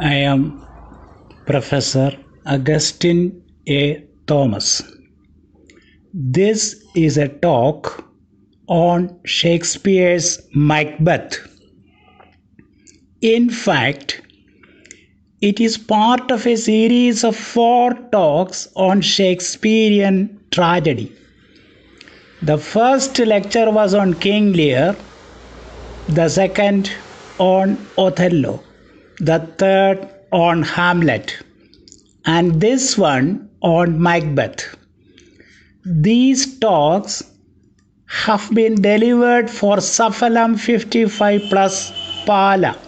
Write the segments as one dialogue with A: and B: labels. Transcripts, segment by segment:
A: I am Professor Augustine A Thomas. This is a talk on Shakespeare's Macbeth. In fact, it is part of a series of 4 talks on Shakespearean tragedy. The first lecture was on King Lear, the second on Othello, the third on Hamlet, and this one on Macbeth. These talks have been delivered for Saphalam 55 plus Pala,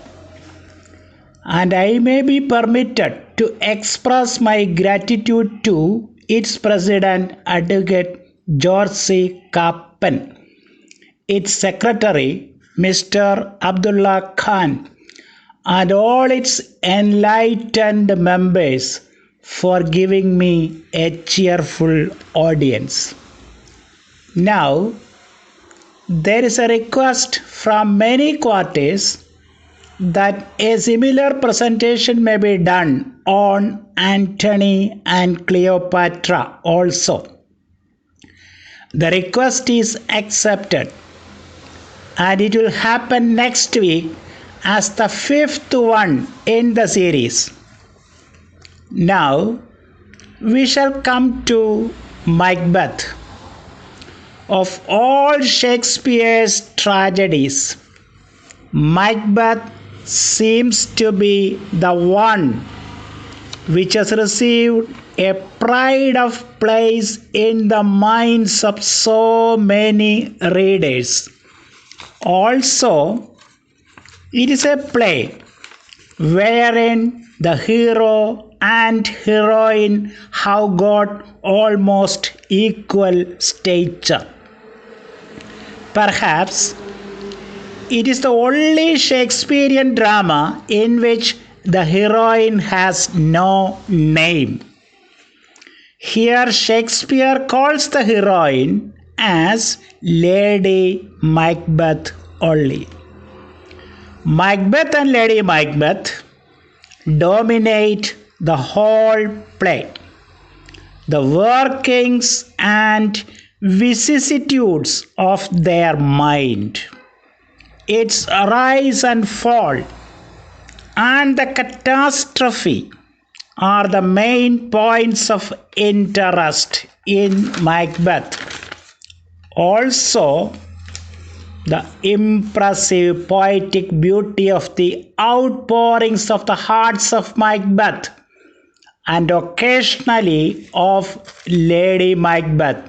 A: and I may be permitted to express my gratitude to its president, Advocate George C. Kappen, its secretary, Mr. Abdullah Khan, and all its enlightened members for giving me a cheerful audience. Now, there is a request from many quarters that a similar presentation may be done on Antony and Cleopatra also. The request is accepted, and it will happen next week as the 5th one in the series. Now, we shall come to Macbeth. Of all Shakespeare's tragedies, Macbeth seems to be the one which has received a pride of place in the minds of so many readers. Also, it is a play wherein the hero and heroine have got almost equal stature. Perhaps it is the only Shakespearean drama in which the heroine has no name. Here Shakespeare calls the heroine as Lady Macbeth only. Macbeth and Lady Macbeth dominate the whole play. The workings and vicissitudes of their mind, its rise and fall, and the catastrophe are the main points of interest in Macbeth. Also, the impressive poetic beauty of the outpourings of the hearts of Macbeth and occasionally of Lady Macbeth,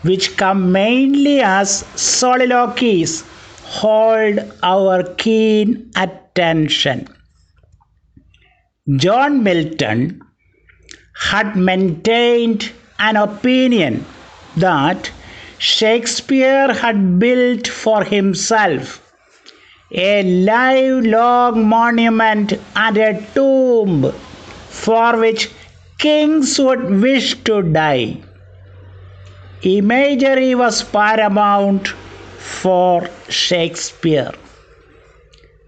A: which come mainly as soliloquies, hold our keen attention. John Milton had maintained an opinion that Shakespeare had built for himself a lifelong monument and a tomb for which kings would wish to die. Imagery was paramount for Shakespeare.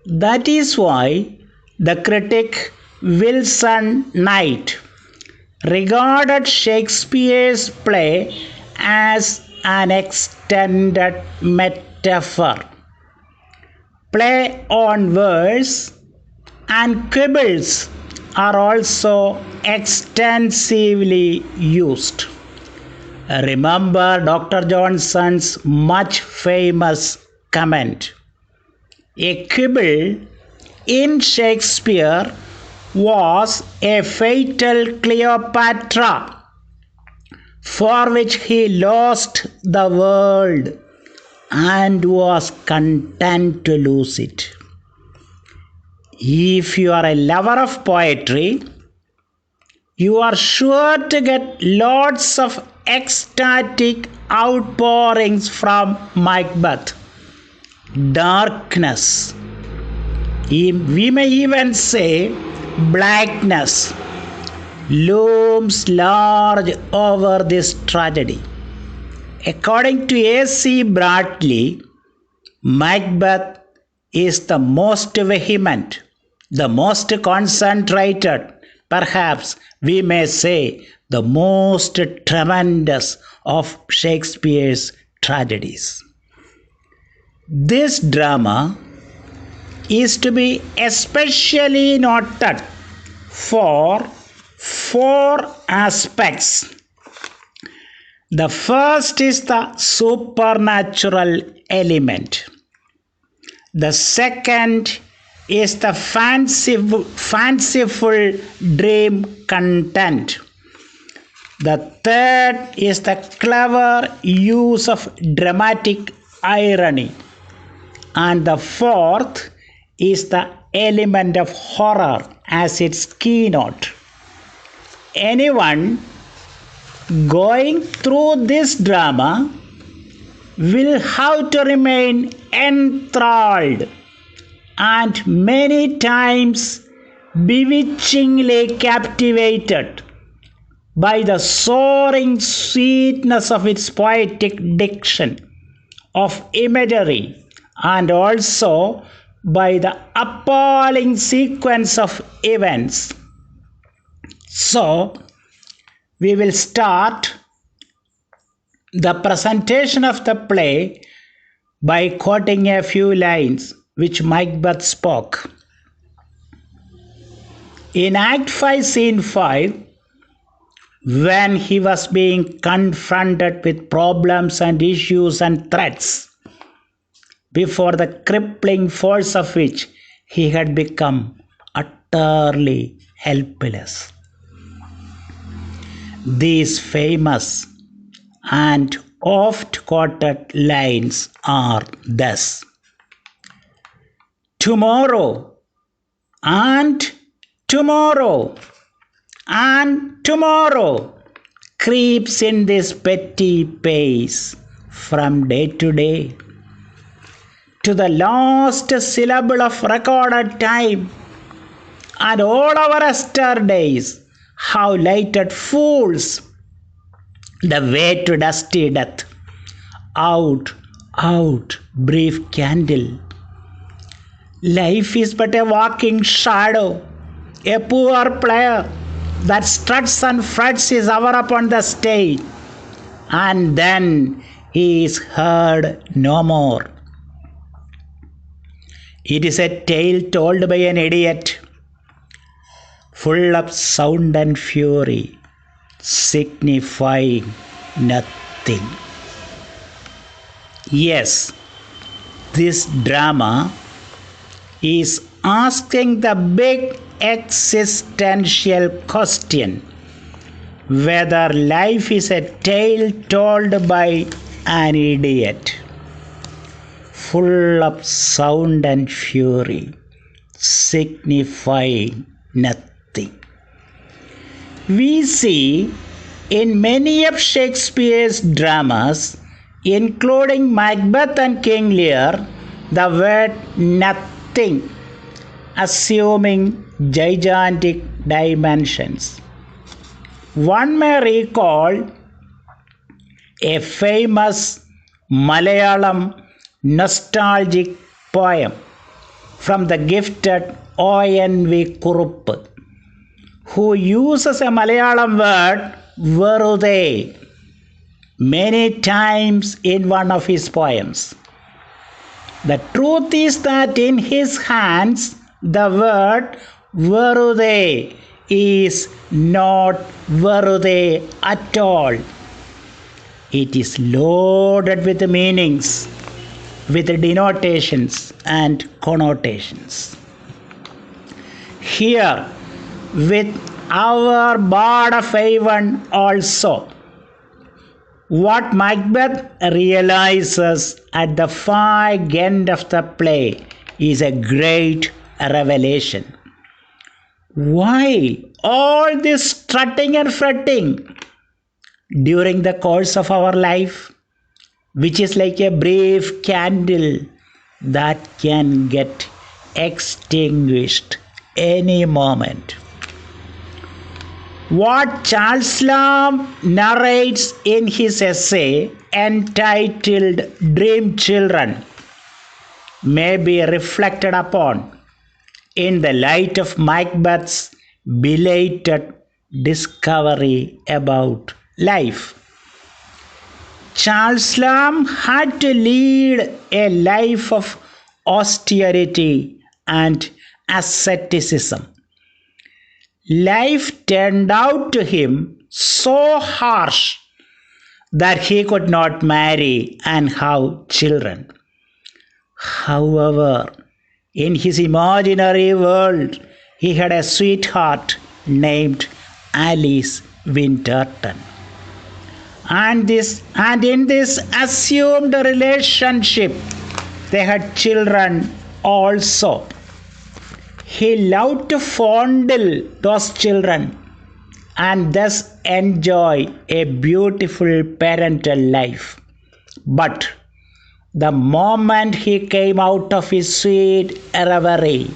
A: That is why the critic Wilson Knight regarded Shakespeare's play as an extended metaphor. Play on words and quibbles are also extensively used. Remember Dr. Johnson's much famous comment. A quibble in Shakespeare was a fatal Cleopatra for which he lost the world and was content to lose it. If you are a lover of poetry, you are sure to get lots of ecstatic outpourings from Macbeth. Darkness, we may even say blackness, looms large over this tragedy. According to A.C. Bradley, Macbeth is the most vehement, the most concentrated, perhaps we may say the most tremendous of Shakespeare's tragedies. This drama is to be especially noted for four aspects. The first is the supernatural element. The second is the fanciful dream content. The third is the clever use of dramatic irony. And the fourth is the element of horror as its keynote. Anyone going through this drama will have to remain enthralled and many times bewitchingly captivated by the soaring sweetness of its poetic diction, of imagery, and also by the appalling sequence of events. So, we will start the presentation of the play by quoting a few lines which Macbeth spoke. In Act 5, Scene 5, when he was being confronted with problems and issues and threats, before the crippling force of which he had become utterly helpless. These famous and oft quoted lines are thus: tomorrow and tomorrow and tomorrow creeps in this petty pace from day to day, to the last syllable of recorded time, and all our yesterdays have lighted fools the way to dusty death. Out, out, brief candle. Life is but a walking shadow, a poor player that struts and frets his hour upon the stage, and then he is heard no more. It is a tale told by an idiot, full of sound and fury, signifying nothing. Yes, this drama is asking the big existential question whether life is a tale told by an idiot, full of sound and fury, signifying nothing. We see in many of Shakespeare's dramas, including Macbeth and King Lear, the word nothing, assuming gigantic dimensions. One may recall a famous Malayalam nostalgic poem from the gifted O.N.V. Kurup, who uses a Malayalam word Verude many times in one of his poems. The truth is that in his hands the word Verude is not Verude at all. It is loaded with meanings, with denotations and connotations. Here, with our Bard of Avon also, what Macbeth realizes at the far end of the play is a great revelation. Why all this strutting and fretting during the course of our life, which is like a brief candle that can get extinguished any moment? What Charles Lamb narrates in his essay entitled Dream Children may be reflected upon in the light of Macbeth's belated discovery about life. Charles Lamb had to lead a life of austerity and asceticism. Life turned out to him so harsh that he could not marry and have children. However, in his imaginary world, he had a sweetheart named Alice Winterton. And in this assumed relationship, they had children also. He loved to fondle those children and thus enjoy a beautiful parental life. But the moment he came out of his sweet reverie,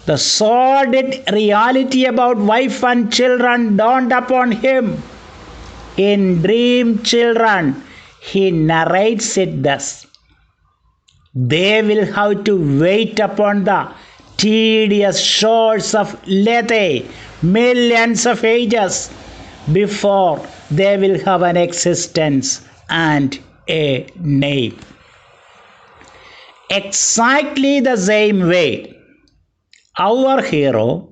A: the sordid reality about wife and children dawned upon him. In Dream Children, he narrates it thus: they will have to wait upon the tedious shores of Lethe millions of ages before they will have an existence and a name. Exactly the same way, our hero,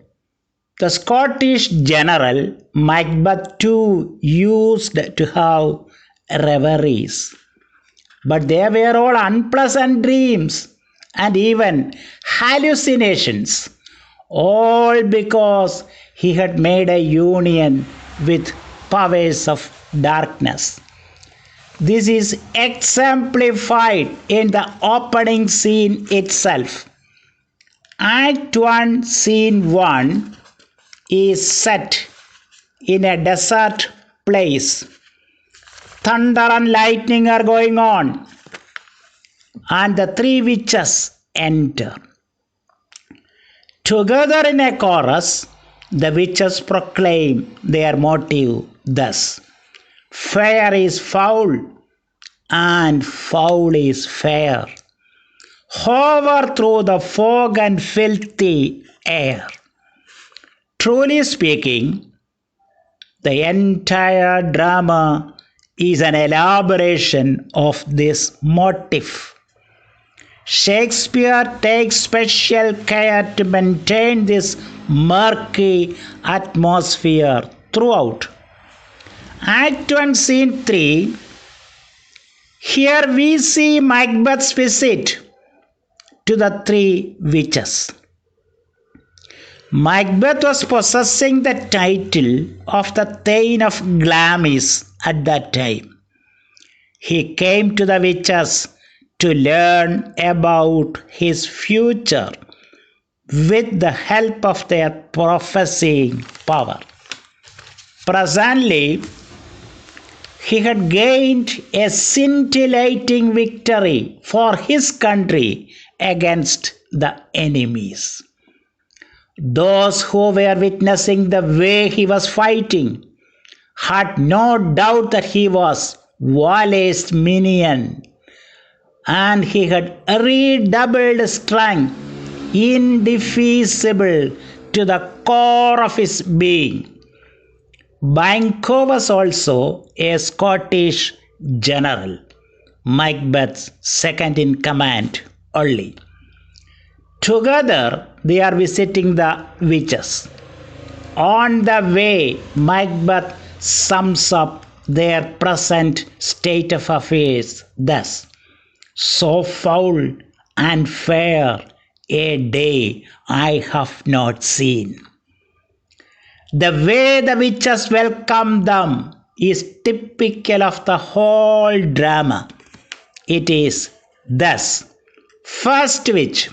A: the Scottish general Macbeth too, used to have reveries. But they were all unpleasant dreams and even hallucinations, all because he had made a union with powers of darkness. This is exemplified in the opening scene itself. Act 1, Scene 1 is set in a desert place. Thunder and lightning are going on, and the three witches enter. Together in a chorus, the witches proclaim their motive thus: fair is foul, and foul is fair. Hover through the fog and filthy air. Truly speaking, the entire drama is an elaboration of this motif. Shakespeare takes special care to maintain this murky atmosphere throughout. Act 1, Scene 3. Here we see Macbeth's visit to the three witches. Macbeth was possessing the title of the Thane of Glamis at that time. He came to the witches to learn about his future with the help of their prophesying power. Presently, he had gained a scintillating victory for his country against the enemies. Those who were witnessing the way he was fighting had no doubt that he was Wallace's minion, and he had redoubled strength, indefeasible to the core of his being. Banquet was also a Scottish general, Macbeth's second in command only. Together, they are visiting the witches. On the way, Macbeth sums up their present state of affairs thus: so foul and fair a day I have not seen. The way the witches welcome them is typical of the whole drama. It is thus: first witch: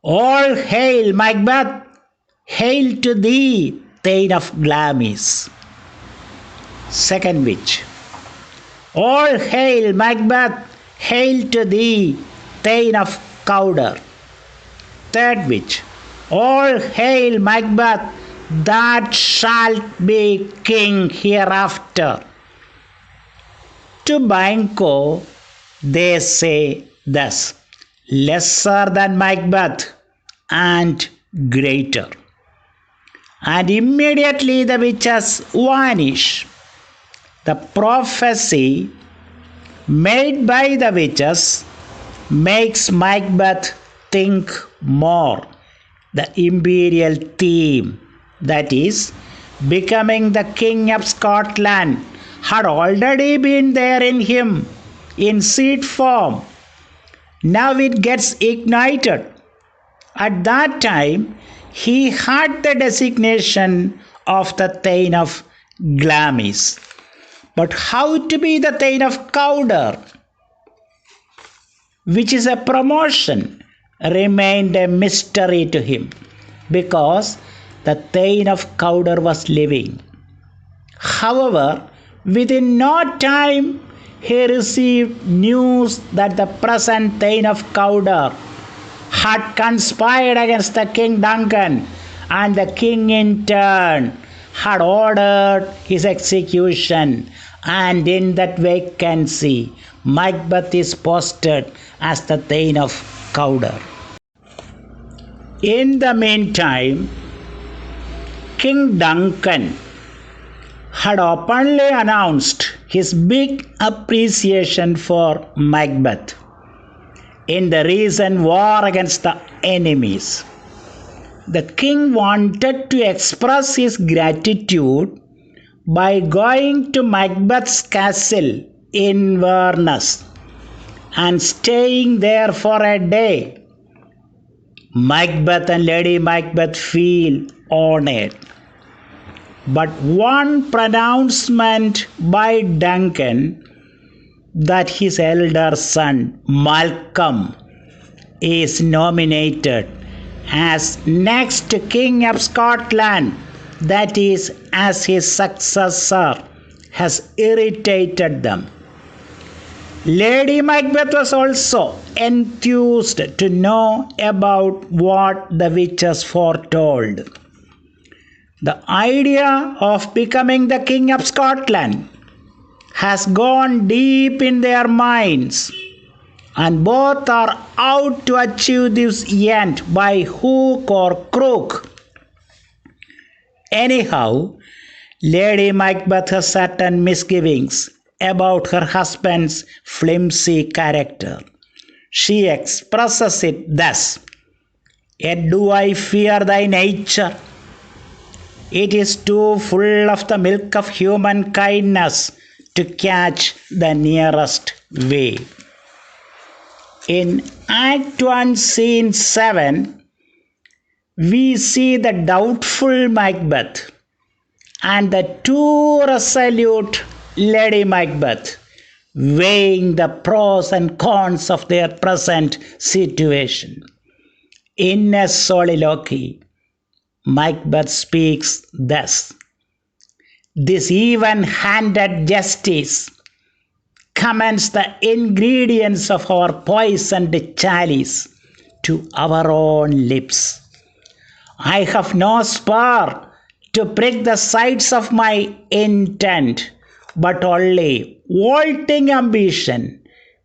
A: all hail Macbeth, hail to thee, Thane of Glamis. Second witch: all hail Macbeth, hail to thee, Thane of Cawdor. Third witch: all hail Macbeth, that shalt be king hereafter. To Banquet they say thus: lesser than Macbeth, and greater. And immediately the witches vanish. The prophecy made by the witches makes Macbeth think more. The imperial theme, that is, becoming the King of Scotland, had already been there in him in seed form. Now it gets ignited. At that time, he had the designation of the Thane of Glamis. But how to be the Thane of Cawdor, which is a promotion, remained a mystery to him, because the Thane of Cawdor was living. However, within no time, he received news that the present Thane of Cawdor had conspired against the King Duncan, and the king in turn had ordered his execution, and in that vacancy Macbeth is posted as the Thane of Cawdor. In the meantime, King Duncan had openly announced his big appreciation for Macbeth in the recent war against the enemies. The king wanted to express his gratitude by going to Macbeth's castle in Inverness and staying there for a day. Macbeth and Lady Macbeth feel honored. But one pronouncement by Duncan that his elder son Malcolm is nominated as next King of Scotland, that is, as his successor, has irritated them. Lady Macbeth was also enthused to know about what the witches foretold. The idea of becoming the King of Scotland has gone deep in their minds, and both are out to achieve this end by hook or crook. Anyhow, Lady Macbeth has certain misgivings about her husband's flimsy character. She expresses it thus: "Yet do I fear thy nature. It is too full of the milk of human kindness to catch the nearest wave." In Act 1, Scene 7, we see the doubtful Macbeth and the too resolute Lady Macbeth weighing the pros and cons of their present situation. In a soliloquy, Macbeth speaks thus: "This even-handed justice commends the ingredients of our poisoned chalice to our own lips. I have no spur to prick the sides of my intent, but only vaulting ambition,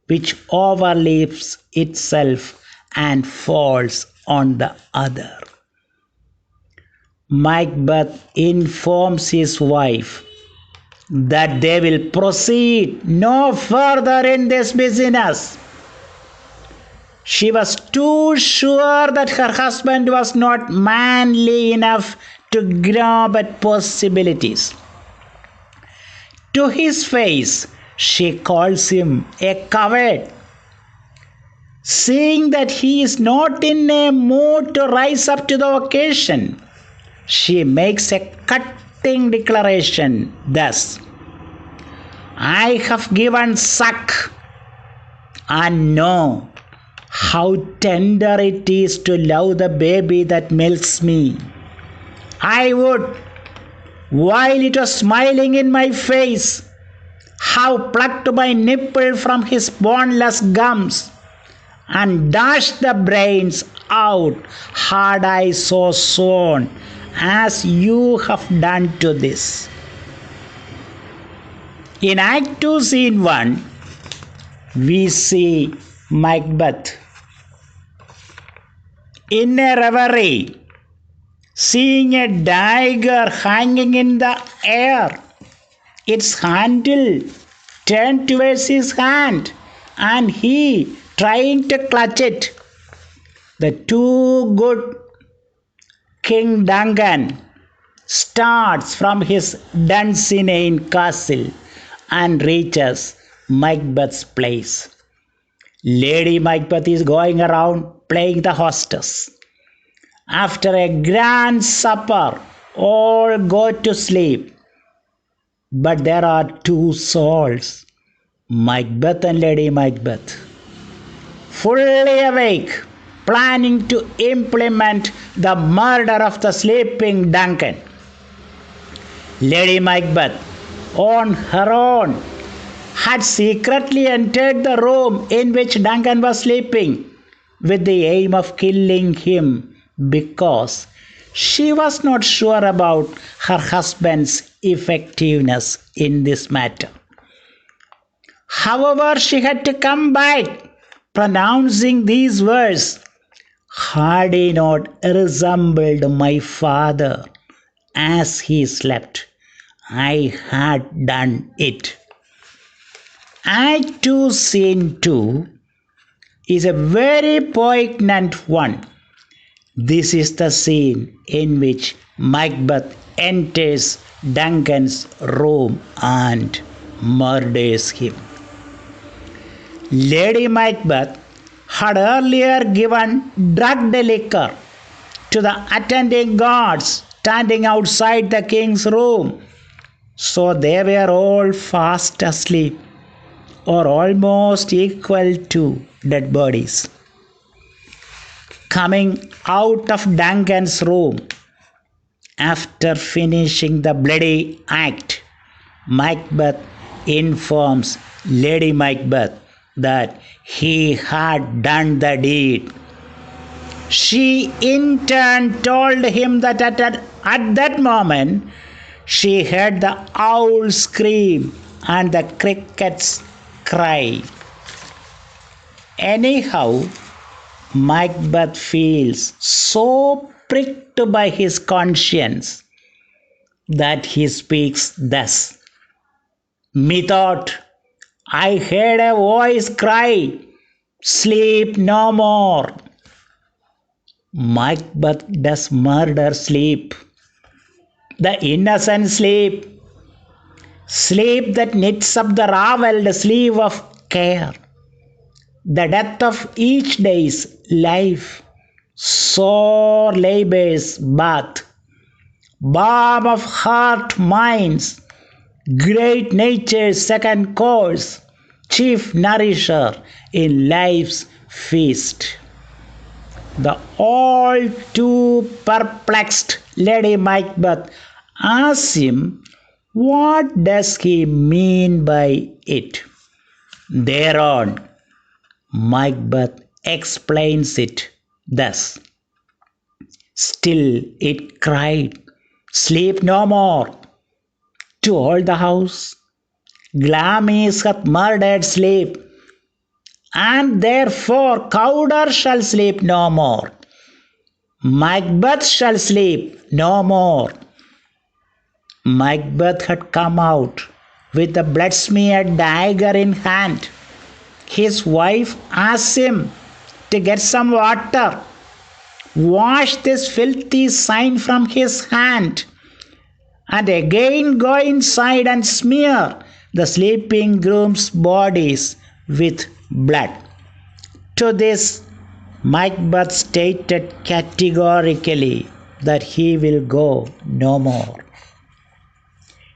A: which overleaps itself and falls on the other." Macbeth informs his wife that they will proceed no further in this business. She was too sure that her husband was not manly enough to grab at possibilities. To his face, she calls him a coward. Seeing that he is not in a mood to rise up to the occasion, she makes a cutting declaration thus: "I have given suck and know how tender it is to love the baby that milks me. I would, while it was smiling in my face, have plucked my nipple from his boneless gums and dashed the brains out had I so sworn, as you have done to this." In Act 2, Scene 1, we see Macbeth in a reverie, seeing a dagger hanging in the air, its handle turned towards his hand, and he trying to clutch it. The too good King Duncan starts from his Dunsinane castle and reaches Macbeth's place. Lady Macbeth is going around playing the hostess. After a grand supper, all go to sleep. But there are two souls, Macbeth and Lady Macbeth, fully awake, planning to implement the murder of the sleeping Duncan. Lady Macbeth, on her own, had secretly entered the room in which Duncan was sleeping with the aim of killing him because she was not sure about her husband's effectiveness in this matter. However, she had to come back pronouncing these words, "Had he not resembled my father as he slept, I had done it." Act 2, Scene 2 is a very poignant one. This is the scene in which Macbeth enters Duncan's room and murders him. Lady Macbeth had earlier given drugged liquor to the attending guards standing outside the king's room, so they were all fast asleep or almost equal to dead bodies. Coming out of Duncan's room after finishing the bloody act, Macbeth informs Lady Macbeth that he had done the deed. She in turn told him that at that moment she heard the owl scream and the crickets cry. Anyhow, Macbeth feels so pricked by his conscience that he speaks thus, "Methought I heard a voice cry, 'Sleep no more.'" Macbeth does murder sleep, the innocent sleep, sleep that knits up the raveled sleeve of care, the death of each day's life, sore labor's bath, balm of heart minds, great nature's second course, chief nourisher in life's feast. The all too perplexed Lady Macbeth asks him, what does he mean by it? Thereon, Macbeth explains it thus, "Still it cried, 'Sleep no more,' to all the house. Glamis hath murdered sleep, and therefore Cawdor shall sleep no more. Macbeth shall sleep no more." Macbeth had come out with the blood-smeared dagger in hand. His wife asked him to get some water, wash this filthy sign from his hand, and again go inside and smear the sleeping groom's bodies with blood. To this, Macbeth stated categorically that he will go no more.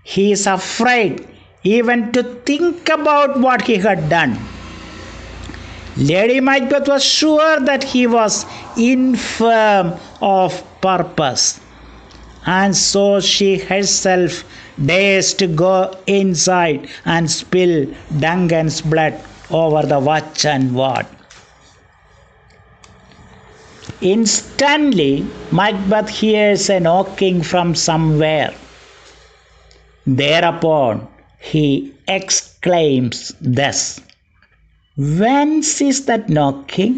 A: He is afraid even to think about what he had done. Lady Macbeth was sure that he was infirm of purpose, and so she herself dares to go inside and spill Duncan's blood over the watch and ward. Instantly, Macbeth hears a knocking from somewhere. Thereupon, he exclaims thus, "Whence is that knocking?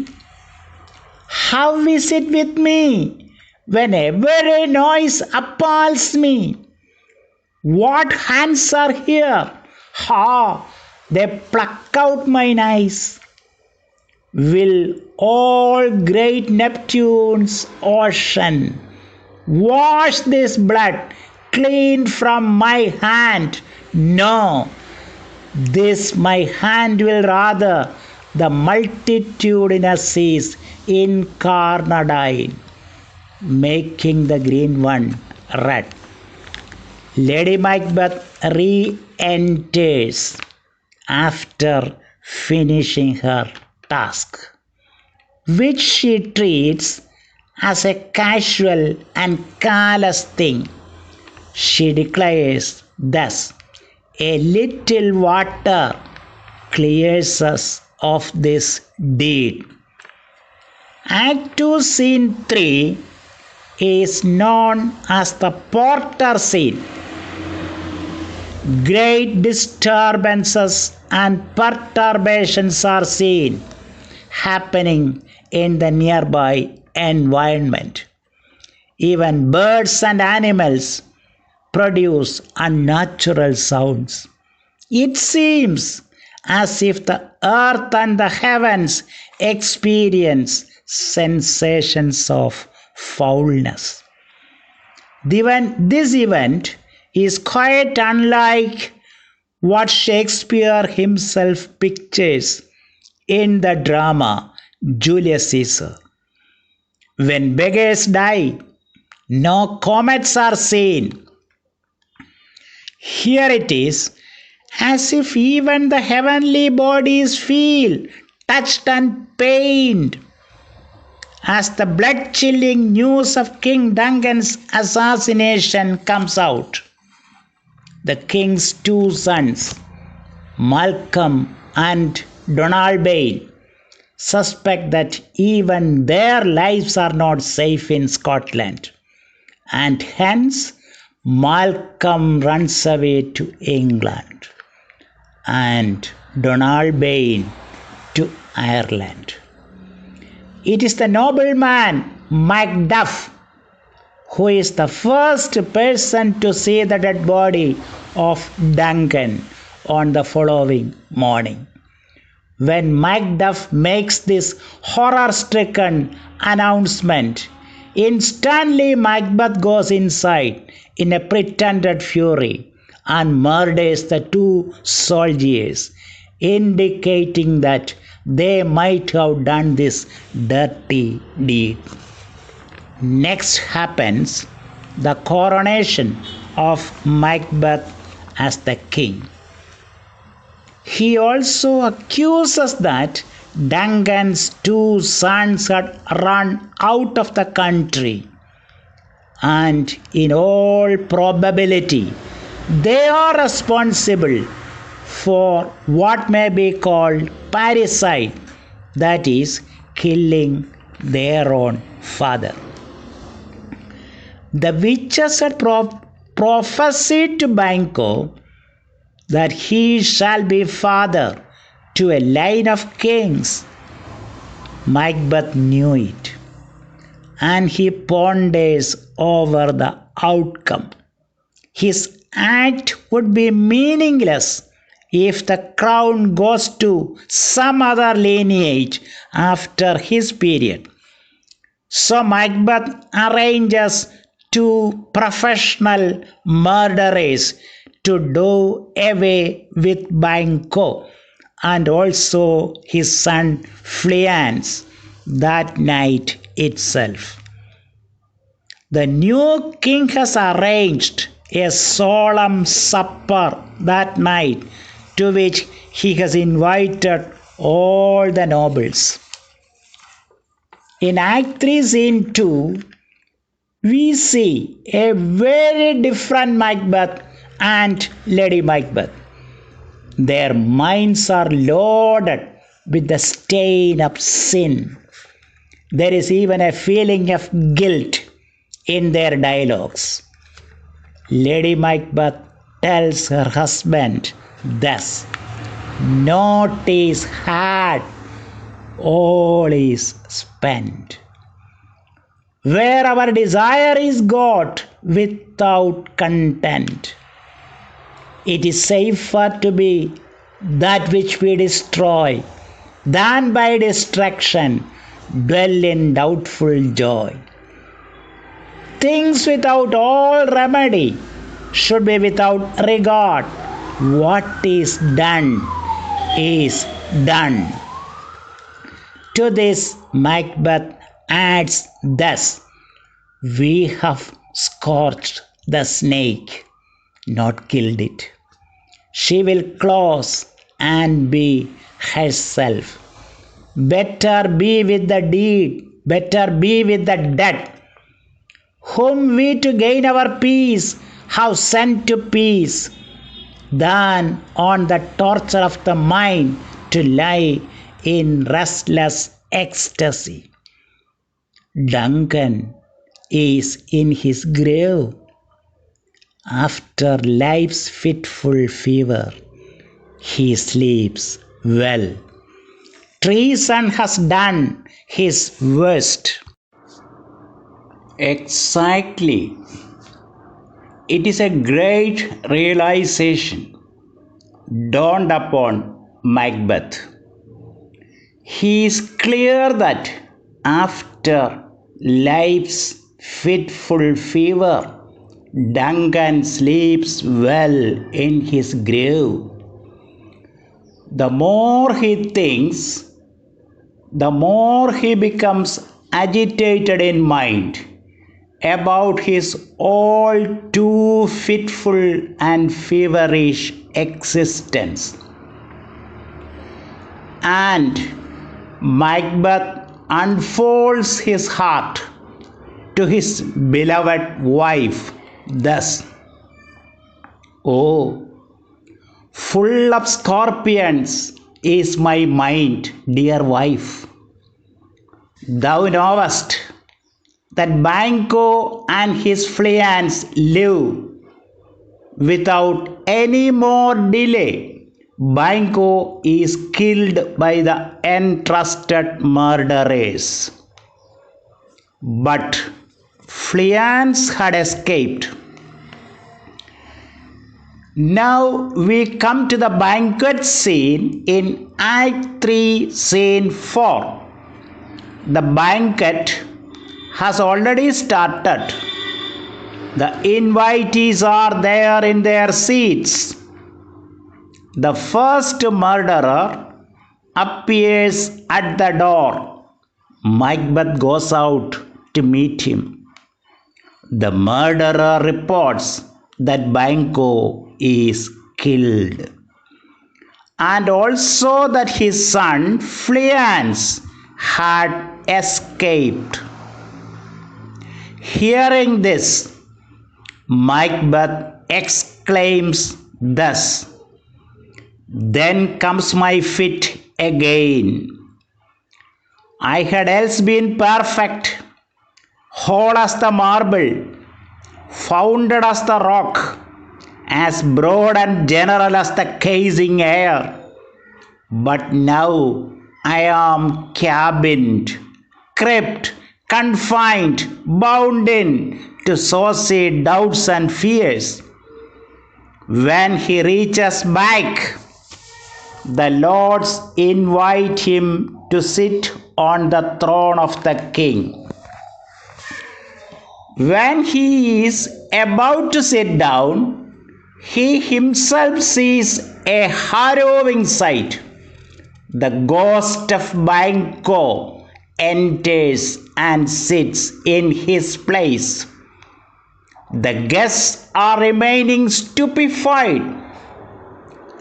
A: How is it with me when every noise appalls me? What hands are here? Ha! They pluck out mine eyes. Will all great Neptune's ocean wash this blood clean from my hand? No, this my hand will rather the multitudinous seas incarnadine, making the green one red. Lady Macbeth re-enters after finishing her task, which she treats as a casual and careless thing. She declares thus, a little water clears us of this deed. Act 2, Scene 3 is known as the Porter Scene. Great disturbances and perturbations are seen happening in the nearby environment. Even birds and animals produce unnatural sounds. It seems as if the earth and the heavens experience sensations of foulness. This event is quite unlike what Shakespeare himself pictures in the drama Julius Caesar. When beggars die, no comets are seen. Here it is as if even the heavenly bodies feel touched and pained. As the blood-chilling news of King Duncan's assassination comes out, the king's two sons, Malcolm and Donalbain, suspect that even their lives are not safe in Scotland, and hence Malcolm runs away to England and Donalbain to Ireland. It is the nobleman Macduff who is the first person to see the dead body of Duncan on the following morning. When Macduff makes this horror-stricken announcement, instantly Macbeth goes inside in a pretended fury and murders the two soldiers, indicating that they might have done this dirty deed. Next happens the coronation of Macbeth as the king. He also accuses that Duncan's two sons had run out of the country, and in all probability they are responsible for what may be called parricide, that is, killing their own father. The witches had prophesied to Banquo that he shall be father to a line of kings. Macbeth knew it, and he ponders over the outcome. His act would be meaningless if the crown goes to some other lineage after his period. So Macbeth arranges two professional murderers to do away with Banquo and also his son Fleance that night itself. The new king has arranged a solemn supper that night to which he has invited all the nobles. In Act 3, Scene 2, we see a very different Macbeth and Lady Macbeth. Their minds are loaded with the stain of sin. There is even a feeling of guilt in their dialogues. Lady Macbeth tells her husband thus, "Note is had, all is spent. Where our desire is got without content, it is safer to be that which we destroy than by destruction dwell in doubtful joy. Things without all remedy should be without regard. What is done is done. To this, Macbeth adds thus: we have scorched the snake, not killed it. She will close and be herself. Better be with the deed, better be with the dead, whom we to gain our peace have sent to peace, than on the torture of the mind to lie in restless ecstasy. Duncan is in his grave after life's fitful fever. He sleeps well. Treason has done his worst. Exactly. It is a great realization dawned upon Macbeth. He is clear that after life's fitful fever, Duncan sleeps well in his grave. The more he thinks, the more he becomes agitated in mind about his all too fitful and feverish existence. And Macbeth unfolds his heart to his beloved wife thus: "Oh, full of scorpions is my mind, dear wife. Thou knowest that Banquo and his fleance live. Without any more delay, Banquo is killed by the entrusted murderers. But Fleance had escaped. Now we come to the banquet scene in Act 3, Scene 4. The banquet has already started. The invitees are there in their seats. The first murderer appears at the door. Macbeth goes out to meet him. The murderer reports that Banquo is killed, and also that his son Fleance had escaped. Hearing this, Macbeth exclaims thus: "Then comes my fit again. I had else been perfect, whole as the marble, founded as the rock, as broad and general as the casing air. But now I am cabined, cribbed, confined, bound in to saucy doubts and fears. When he reaches back, the lords invite him to sit on the throne of the king. When he is about to sit down, he himself sees a harrowing sight. The ghost of Banquo enters and sits in his place. The guests are remaining stupefied.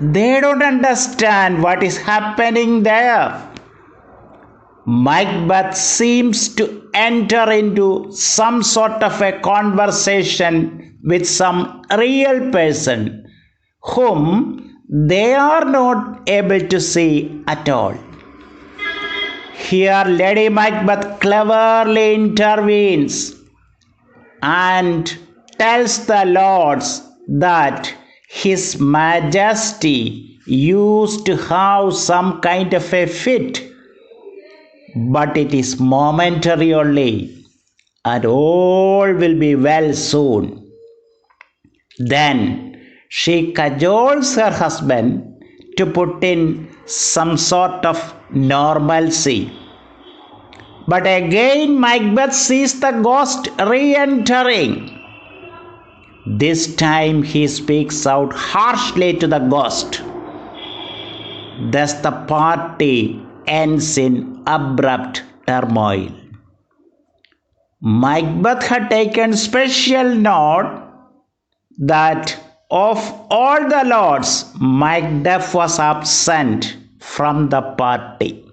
A: They don't understand what is happening there. Macbeth seems to enter into some sort of a conversation with some real person whom they are not able to see at all. Here Lady Macbeth cleverly intervenes and tells the lords that His Majesty used to have some kind of a fit but it is momentary only, and all will be well soon. Then she cajoles her husband to put in some sort of normalcy. But again Macbeth sees the ghost re-entering. This time he speaks out harshly to the ghost. Thus the party ends in abrupt turmoil. Macbeth had taken special note that of all the lords, Macbeth was absent from the party.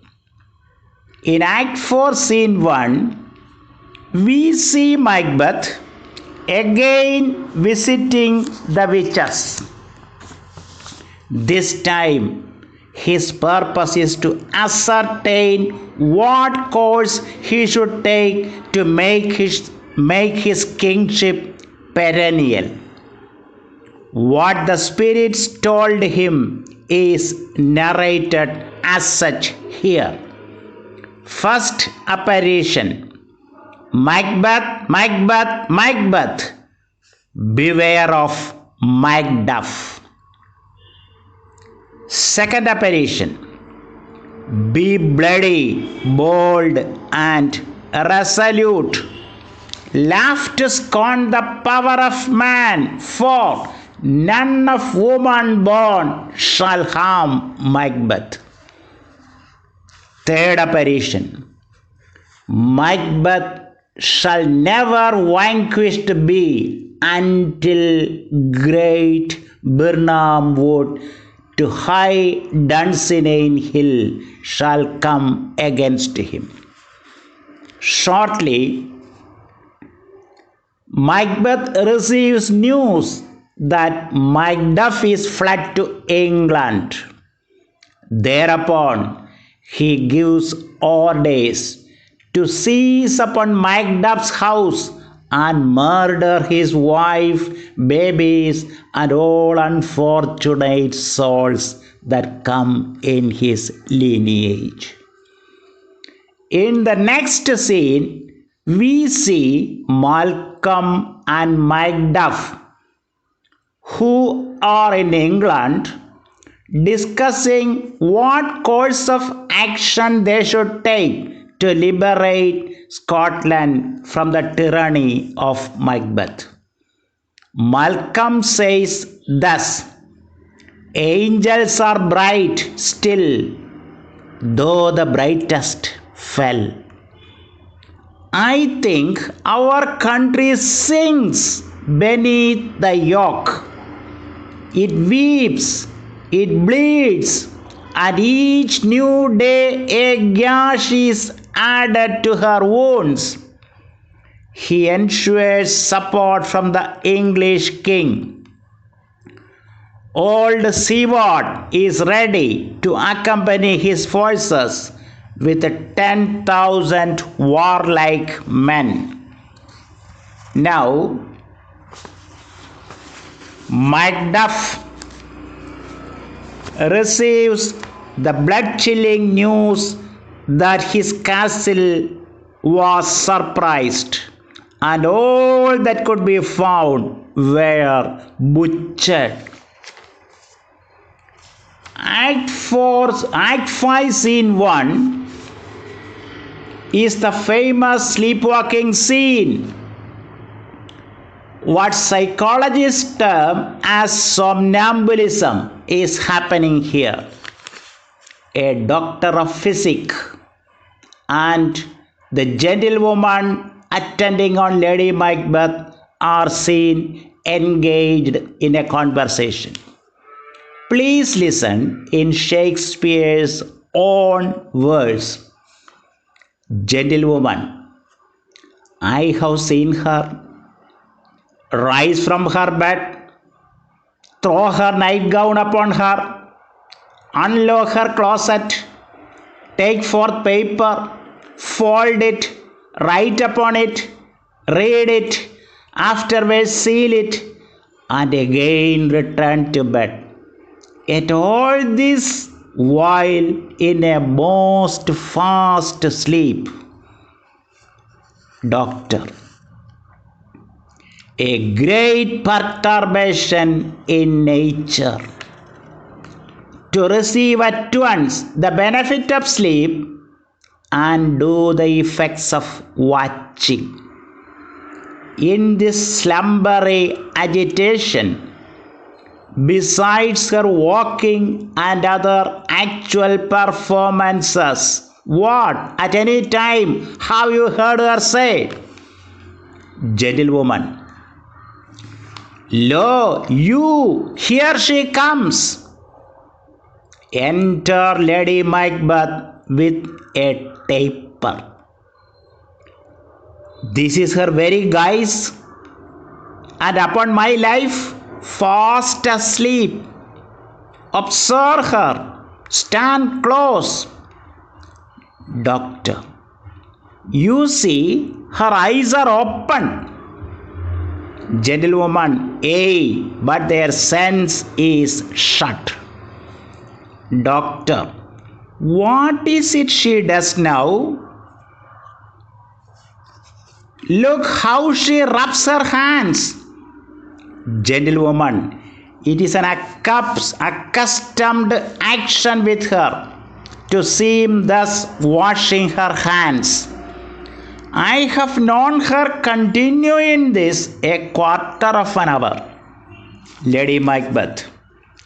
A: In Act 4, Scene 1, we see Macbeth again visiting the witches. This time, his purpose is to ascertain what course he should take to make his kingship perennial. What the spirits told him is narrated as such here. First apparition: Macbeth, Macbeth, Macbeth, beware of Macduff. Second apparition: be bloody, bold, and resolute. Laugh to scorn the power of man, for none of woman born shall harm Macbeth. Third apparition: Macbeth shall never vanquished be until great Birnam Wood to high Dunsinane Hill shall come against him. Shortly, Macbeth receives news that Macduff is fled to England. Thereupon, he gives orders to seize upon Macduff's house and murder his wife, babies, and all unfortunate souls that come in his lineage. In the next scene, we see Malcolm and Macduff, who are in England, discussing what course of action they should take to liberate Scotland from the tyranny of Macbeth. Malcolm says thus: angels are bright still, though the brightest fell. I think our country sings beneath the yoke. It weeps, it bleeds, and each new day a gash is added to her wounds. He ensures support from the English king. Old Seward is ready to accompany his forces with 10,000 warlike men. Now, Macduff receives the blood-chilling news that his castle was surprised and all that could be found were butchered. Act 5, Scene 1 is the famous sleepwalking scene, what psychologists term as somnambulism is happening here. A doctor of physic and the gentlewoman attending on Lady Macbeth are seen engaged in a conversation. Please listen in Shakespeare's own words. Gentlewoman, I have seen her rise from her bed, throw her nightgown upon her, unlock her closet, take forth paper, fold it, write upon it, read it, afterwards seal it, and again return to bed. Yet all this while in a most fast sleep. Doctor. A great perturbation in nature. To receive at once the benefit of sleep and do the effects of watching. In this slumbery agitation, besides her walking and other actual performances, what at any time have you heard her say? Gentlewoman. Lo, you, here she comes. Enter Lady Macbeth with a taper. This is her very guise, and upon my life, fast asleep. Observe her, stand close. Doctor. You see, her eyes are open. Gentlewoman, aye, but their sense is shut. Doctor. What is it she does now? Look how she rubs her hands. Gentlewoman, it is an accustomed action with her to seem thus washing her hands. I have known her continue in this a quarter of an hour. Lady Macbeth.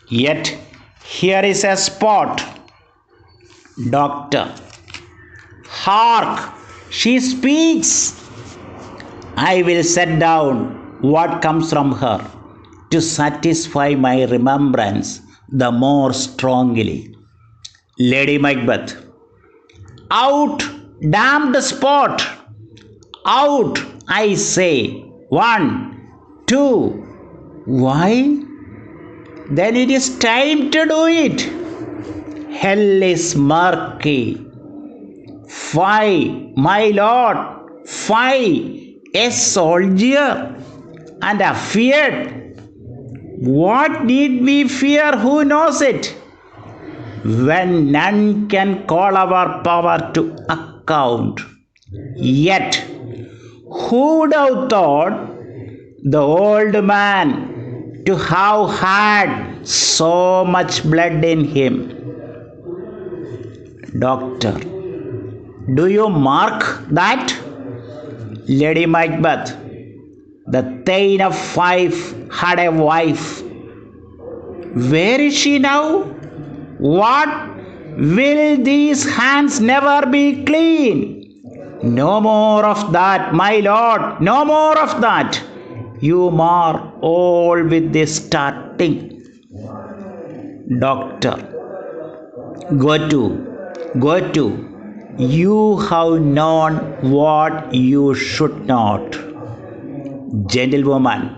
A: Yet here is a spot. Doctor. Hark! She speaks. I will set down what comes from her to satisfy my remembrance the more strongly. Lady Macbeth. Out, damned spot! Out, I say. 1, 2. Why? Then it is time to do it. Hell is murky. Fie, my lord, fie, a soldier and afeard. What need we fear? Who knows it? When none can call our power to account. Yet, who would have thought the old man to have had so much blood in him? Doctor. Do you mark that? Lady Macbeth. The Thane of Fife had a wife. Where is she now? What? Will these hands never be clean? No more of that, my lord, no more of that. You mar all with this starting. Doctor. Go to. You have known what you should not. Gentlewoman.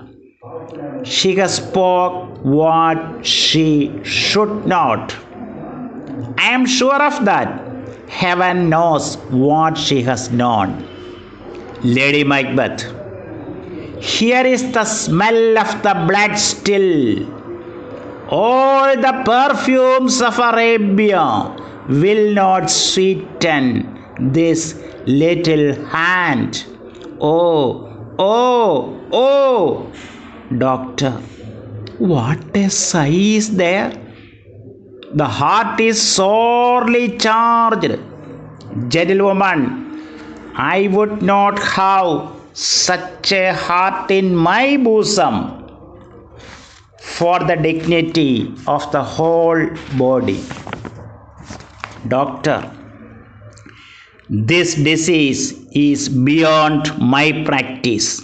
A: She has spoke what she should not. I am sure of that. Heaven knows what she has known. Lady Macbeth. Here is the smell of the blood still. All the perfumes of Arabia will not sweeten this little hand. Oh. Doctor. What a sigh is there. The heart is sorely charged. Gentlewoman, I would not have such a heart in my bosom for the dignity of the whole body. Doctor, this disease is beyond my practice.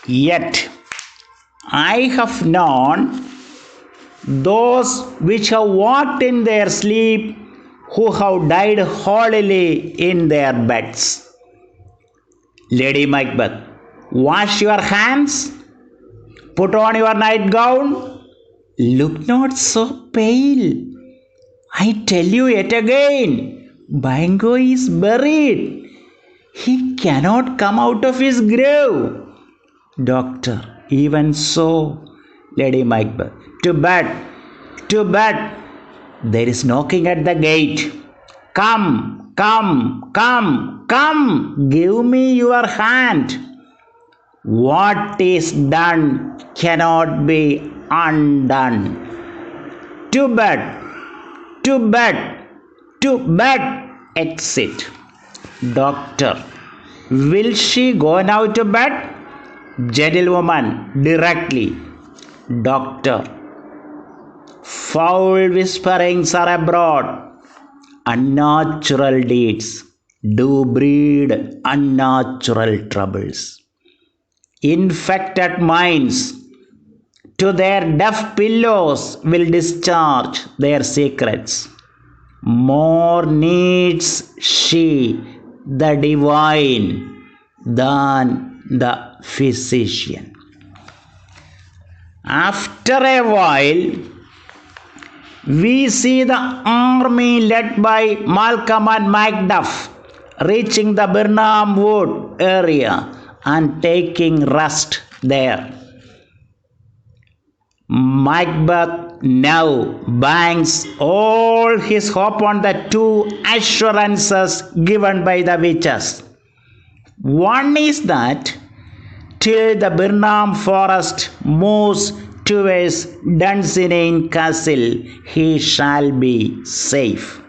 A: Yet, I have known those which have walked in their sleep, who have died holily in their beds. Lady Macbeth. Wash your hands. Put on your nightgown. Look not so pale. I tell you yet again, Banquet is buried. He cannot come out of his grave. Doctor. Even so. Lady Macbeth. To bed. There is knocking at the gate. Come, come, come, come, give me your hand. What is done cannot be undone. To bed, to bed, to bed, exit. Doctor, will she go now to bed? Gentlewoman, directly. Doctor, foul whisperings are abroad. Unnatural deeds do breed unnatural troubles. Infected minds to their deaf pillows will discharge their secrets. More needs she the divine than the physician. After a while, we see the army led by Malcolm and Macbeth reaching the Birnam Wood area and taking rest there. Macbeth now banks all his hope on the two assurances given by the witches. One is that till the Birnam forest moves towards Dunsinane Castle, he shall be safe.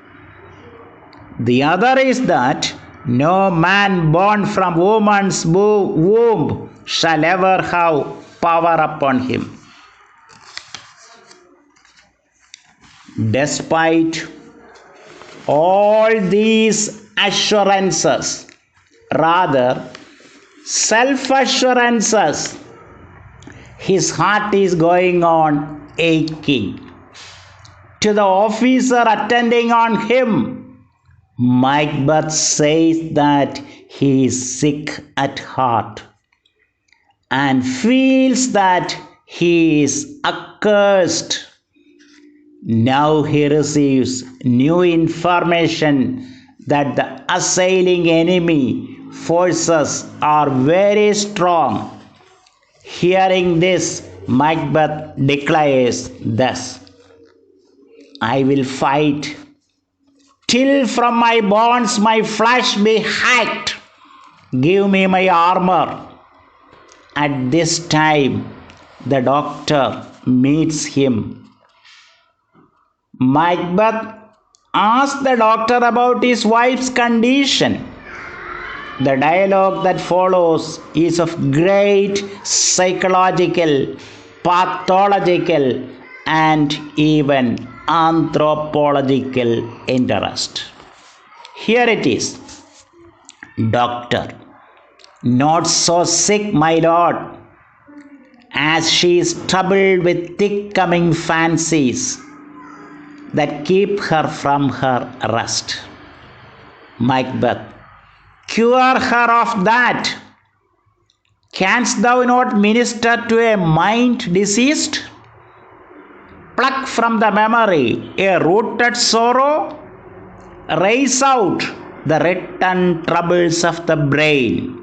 A: The other is that no man born from woman's womb shall ever have power upon him. Despite all these assurances, rather self-assurances, his heart is going on aching. To the officer attending on him, Macbeth says that he is sick at heart and feels that he is accursed. Now he receives new information that the assailing enemy forces are very strong. Hearing this, Macbeth declares thus: I will fight till from my bones my flesh be hacked. Give me my armor. At this time, the doctor meets him. Macbeth asks the doctor about his wife's condition. The dialogue that follows is of great psychological, pathological, and even anthropological interest. Here it is. Doctor, not so sick, my lord, as she is troubled with thick coming fancies that keep her from her rest. Macbeth, cure her of that. Canst thou not minister to a mind diseased? Pluck from the memory a rooted sorrow. Raise out the written troubles of the brain,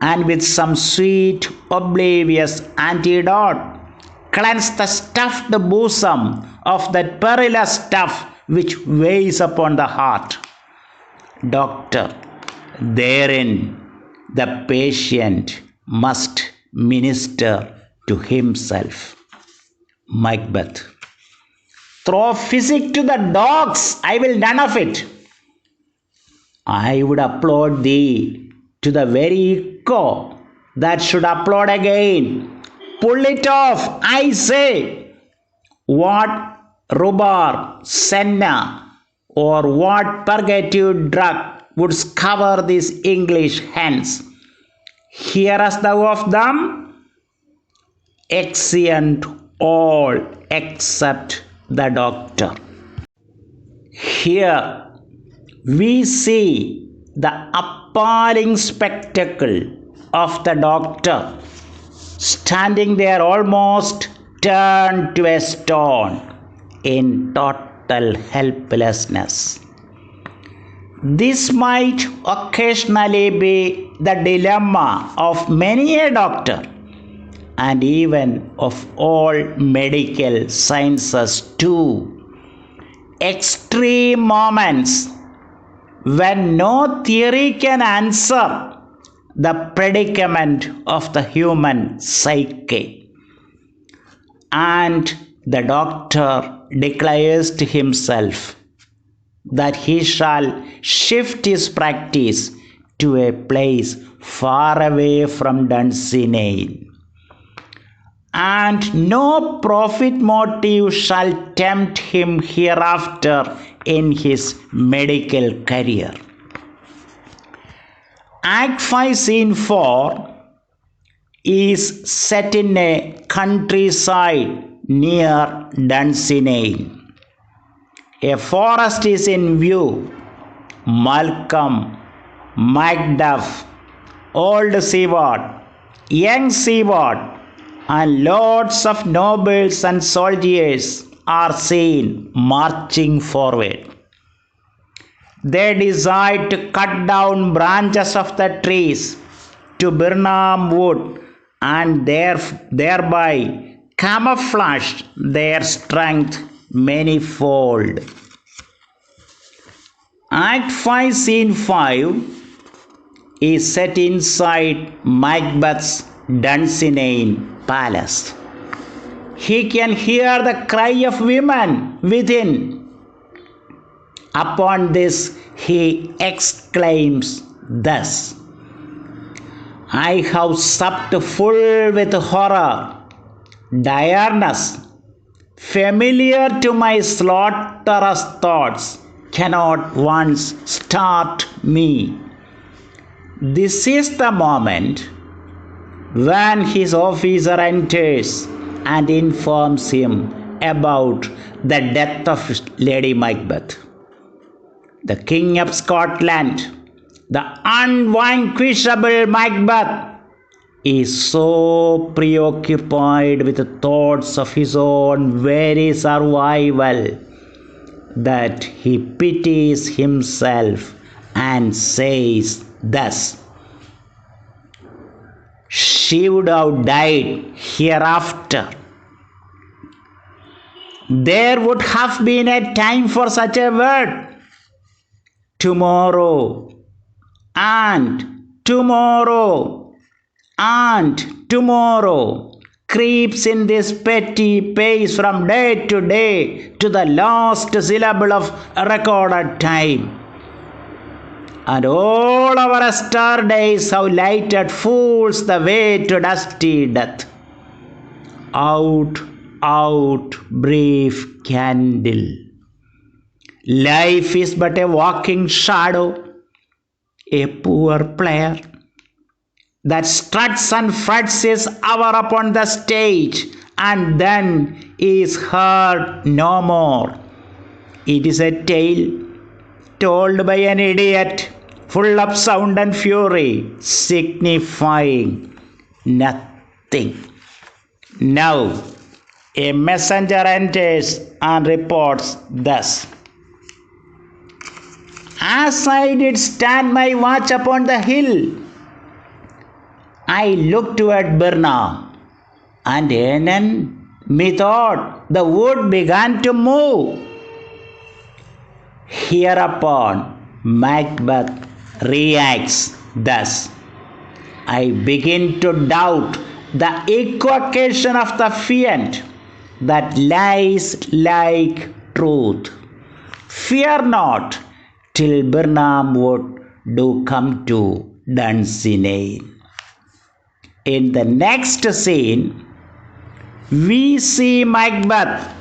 A: and with some sweet oblivious antidote, cleanse the stuffed bosom of that perilous stuff which weighs upon the heart. Doctor, therein the patient must minister to himself. Macbeth, throw physic to the dogs, I will none of it. I would applaud thee to the very echo that should applaud again. Pull it off, I say. What rhubarb, senna, or what purgative drug would cover these English hens? Hearest thou of them? Exeunt all except the doctor. Here we see the appalling spectacle of the doctor standing there almost turned to a stone in total helplessness. This might occasionally be the dilemma of many a doctor, and even of all medical sciences too. extreme moments when no theory can answer the predicament of the human psyche. And the doctor declares to himself that he shall shift his practice to a place far away from Dunsinane. And no profit motive shall tempt him hereafter in his medical career. Act 5, Scene 4 is set in a countryside near Dunsinane. A forest is in view. Malcolm, Macbeth, old Seward, young Seward, and lots of nobles and soldiers are seen marching forward. They decide to cut down branches of the trees to Birnam Wood and thereby camouflage their strength manifold. Act 5, Scene 5 is set inside Macbeth's Dunsinane palace. He can hear the cry of women within. Upon this, he exclaims thus: I have supped full with horror, direness, familiar to my slaughterous thoughts, cannot once start me. This is the moment when his officer enters and informs him about the death of Lady Macbeth. The King of Scotland, the unvanquishable Macbeth, is so preoccupied with the thoughts of his own very survival that he pities himself and says thus: she would have died hereafter. There would have been a time for such a word. Tomorrow, and tomorrow, and tomorrow creeps in this petty pace from day to day to the last syllable of recorded time. And all our star days have lighted fools the way to dusty death. Out, out, brief candle. Life is but a walking shadow, a poor player that struts and frets his hour upon the stage and then is heard no more. It is a tale told by an idiot, full of sound and fury, signifying nothing. Now, a messenger enters and reports thus: as I did stand my watch upon the hill, I looked toward Birna, and anon methought the wood began to move. Hereupon Macbeth reacts thus: I begin to doubt the equivocation of the fiend that lies like truth. Fear not till Birnam Wood do come to Dunsinane. In the next scene, we see Macbeth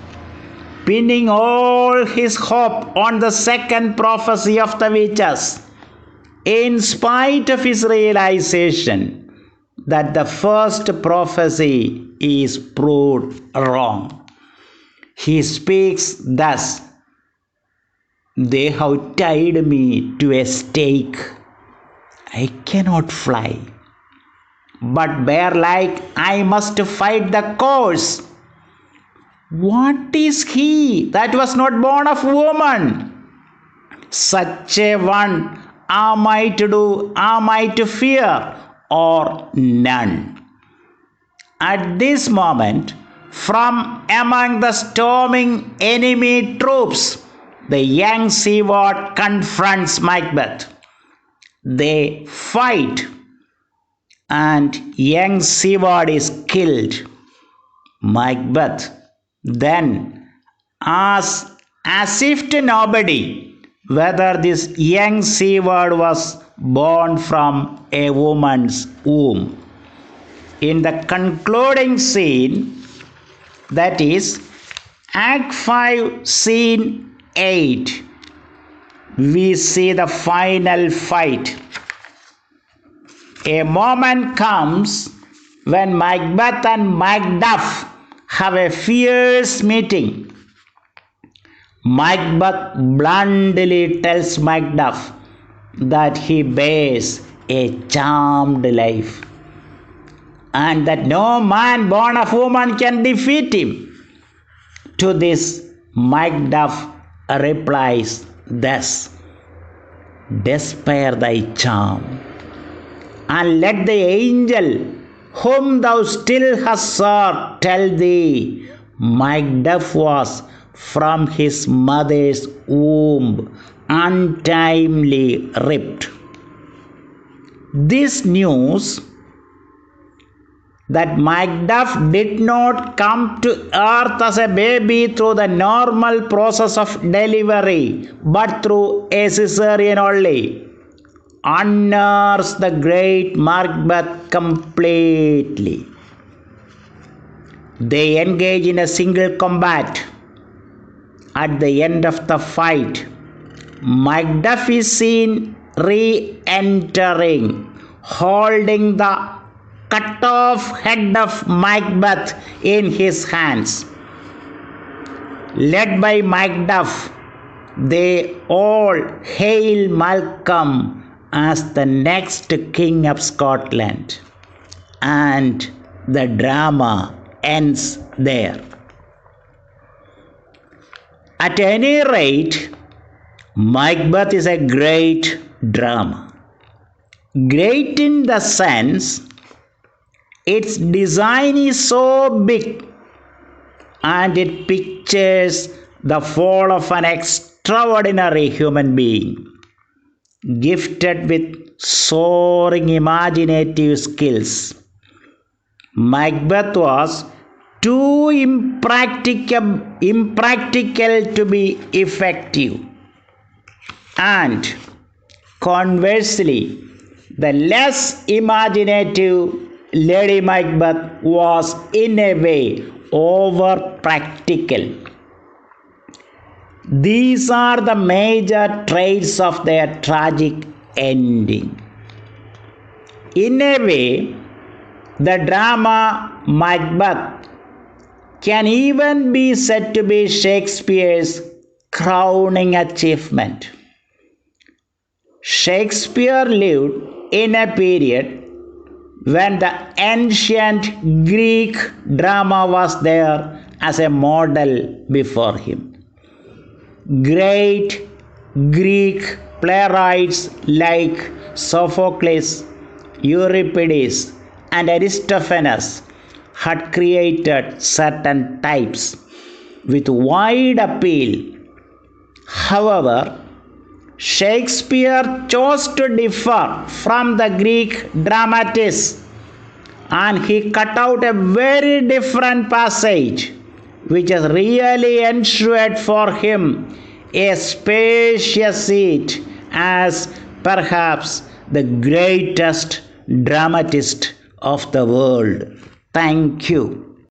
A: pinning all his hope on the second prophecy of the witches, in spite of his realization that the first prophecy is proved wrong. He speaks thus: they have tied me to a stake. I cannot fly, but bear-like I must fight the course. What is he that was not born of woman? Such a one am I to fear, or none? At this moment, from among the storming enemy troops, the young Seward confronts Macbeth. They fight, and young Seward is killed. Macbeth then asks, as if to nobody, whether this young Seward was born from a woman's womb. In the concluding scene, that is Act 5, Scene 8, we see the final fight. A moment comes when Macbeth and Macduff have a fierce meeting. Macbeth bluntly tells Macduff that he bears a charmed life and that no man born of woman can defeat him. To this, Macduff replies thus, despair thy charm, and let the angel whom thou still hast sought tell thee, Macduff was from his mother's womb untimely ripped. This news that Macduff did not come to earth as a baby through the normal process of delivery, but through a cesarean only, unnerves the great Macbeth completely. They engage in a single combat. At the end of the fight, Macduff is seen re-entering, holding the cut-off head of Macbeth in his hands. Led by Macduff, they all hail Malcolm as the next King of Scotland, and the drama ends there. At any rate, Macbeth is a great drama. Great in the sense its design is so big and it pictures the fall of an extraordinary human being, gifted with soaring imaginative skills. Macbeth was too impractical to be effective, and conversely, the less imaginative Lady Macbeth was in a way over practical. These are the major traits of their tragic ending. In a way, the drama Macbeth can even be said to be Shakespeare's crowning achievement. Shakespeare lived in a period when the ancient Greek drama was there as a model before him. Great Greek playwrights like Sophocles, Euripides, and Aristophanes had created certain types with wide appeal. However, Shakespeare chose to differ from the Greek dramatists, and he cut out a very different passage which has really ensured for him a spacious seat as perhaps the greatest dramatist of the world. Thank you.